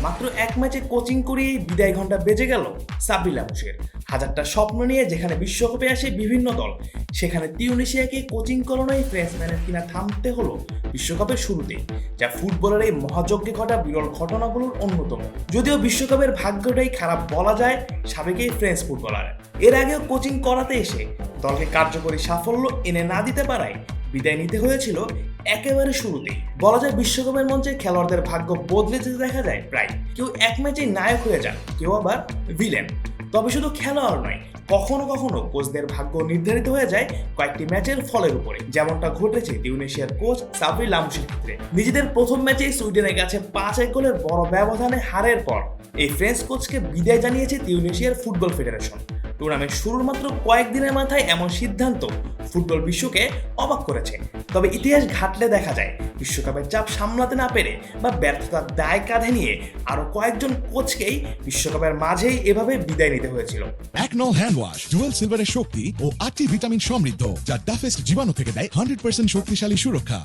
মাত্র এক ম্যাচে কোচিং করিয়েই বিদায় ঘন্টা বেজে গেল সাব্বির লামুসের। হাজারটা স্বপ্ন নিয়ে যেখানে বিশ্বকাপে আসে বিভিন্ন দল, সেখানে তিউনিসিয়াকে কোচিং করানোই ফ্রেঞ্চম্যানের কিনা থামতে হলো বিশ্বকাপের শুরুতেই, যা ফুটবলের এই মহাযজ্ঞে ঘটা বিরল ঘটনাগুলোর অন্যতম। যদিও বিশ্বকাপের ভাগ্যটাই খারাপ বলা যায় সাবেক এই ফ্রেঞ্চ ফুটবলার। এর আগেও কোচিং করাতে এসে দলকে কার্যকরী সাফল্য এনে না দিতে পারায় বিদায় নিতে হয়েছিল একেবারে শুরুতেই। বলা যায় বিশ্বকাপের মঞ্চে খেলোয়াড়দের ভাগ্য বদলে যেতে দেখা যায় প্রায়। কেউ এক ম্যাচেই নায়ক হয়ে যান, কেউ আবার ভিলেন। তবে শুধু খেলোয়াড় নয়, কখনো কখনো কোচদের ভাগ্য নির্ধারিত হয়ে যায় কয়েকটি ম্যাচের ফলের উপরে, যেমনটা ঘটেছে তিউনিসিয়ার কোচ সাব্বির লামুসের ক্ষেত্রে। নিজেদের প্রথম ম্যাচেই সুইডেনের কাছে 5-1 গোলের বড় ব্যবধানে হারের পর এই ফ্রেঞ্চ কোচকে বিদায় জানিয়েছে তিউনিসিয়ার ফুটবল ফেডারেশন। টুর্নামেন্ট শুরুর মাত্র কয়েকদিনের মাথায় এমন সিদ্ধান্ত ফুটবল বিশ্বকে অবাক করেছে। তবে ইতিহাস ঘাটলে দেখা যায় বিশ্বকাপের চাপ সামলাতে না পেরে বা ব্যর্থতার দায় কাঁধে নিয়ে আরো কয়েকজন কোচকেই বিশ্বকাপের মাঝেই এভাবে বিদায় নিতে হয়েছিল। একনল হ্যান্ড ওয়াশ ডুয়েল সিলভারের শক্তি ও 8টি ভিটামিন সমৃদ্ধ, যা টাফেস্ট জীবাণু থেকে দেয় 100% শক্তিশালী সুরক্ষা।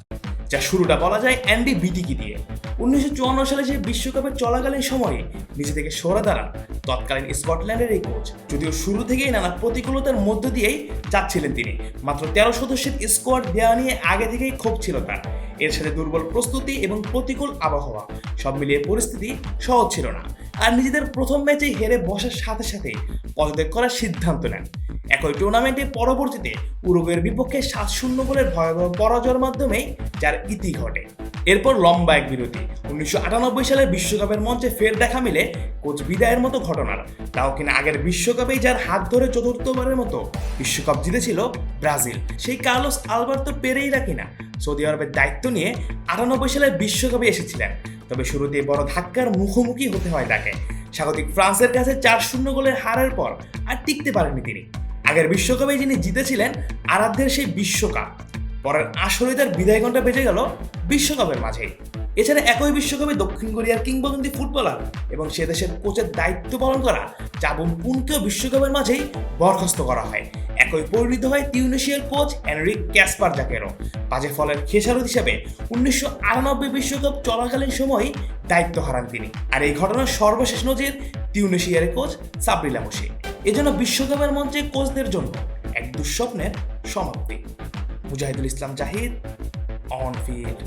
যা শুরুটা বলা যায় অ্যান্ডি বিটিকি দিয়ে। 1954 সালে যে বিশ্বকাপের চলাকালীন সময়ে নিজে থেকে সরে দাঁড়ান তৎকালীন স্কটল্যান্ডের এই কোচ। যদিও শুরু থেকেই নানা প্রতিকূলতার মধ্য দিয়েই যাচ্ছিলেন তিনি। মাত্র 13 সদস্যের স্কোয়াড দেওয়া নিয়ে আগে থেকেই ক্ষোভ ছিল তার। এর সাথে দুর্বল প্রস্তুতি এবং প্রতিকূল আবহাওয়া, সব মিলিয়ে পরিস্থিতি সহজ ছিল না। আর নিজেদের প্রথম ম্যাচেই হেরে বসার সাথে সাথেই পদত্যাগ করার সিদ্ধান্ত নেন। একই টুর্নামেন্টে পরবর্তীতে উরুগুয়ের বিপক্ষে 7-0 গোলের ভয়াবহ পরাজয়ের মাধ্যমেই যার ইতি ঘটে। এরপর লম্বা এক বিরতি। 1998 সালের বিশ্বকাপের মঞ্চে ফের দেখা মিলে কোচ বিদায়ের মতো ঘটনার। তাও কিনা আগের বিশ্বকাপেই যার হাত ধরে চতুর্থবারের মতো বিশ্বকাপ জিতেছিল ব্রাজিল, সেই কার্লোস আলবার্তো পেরেইরা কিনা সৌদি আরবের দায়িত্ব নিয়ে 98 সালের বিশ্বকাপে এসেছিলেন। তবে শুরুতে বড় ধাক্কার মুখোমুখি হতে হয় তাকে। স্বাগতিক ফ্রান্সের কাছে 4-0 গোলের হারের পর আর টিকতে পারেননি তিনি। আগের বিশ্বকাপে যিনি জিতেছিলেন আরাধ্যের সেই বিশ্বকাপ, পরের আসরে তার বিদায় ঘণ্টা বেজে গেল বিশ্বকাপের মাঝেই। এছাড়া একই বিশ্বকাপে দক্ষিণ কোরিয়ার কিংবদন্তি ফুটবলার এবং সে দেশের কোচের দায়িত্ব পালন করা চাবুন পুনকেও বিশ্বকাপের মাঝেই বরখাস্ত করা হয়। একই পরিণত হয় তিউনিসিয়ার কোচ এনরিক ক্যাসপারজাকেরও। বাজে ফলের খেসারত হিসেবে 1998 বিশ্বকাপ চলাকালীন সময়ই দায়িত্ব হারান তিনি। আর এই ঘটনার সর্বশেষ নজির তিউনিসিয়ার কোচ সাব্বির লামুসি। এজন্য বিশ্বকাপের মঞ্চে কোচদের জন্য এক দুঃস্বপ্নের সমাপ্তি। Mujahidul Islam Zahid, on field.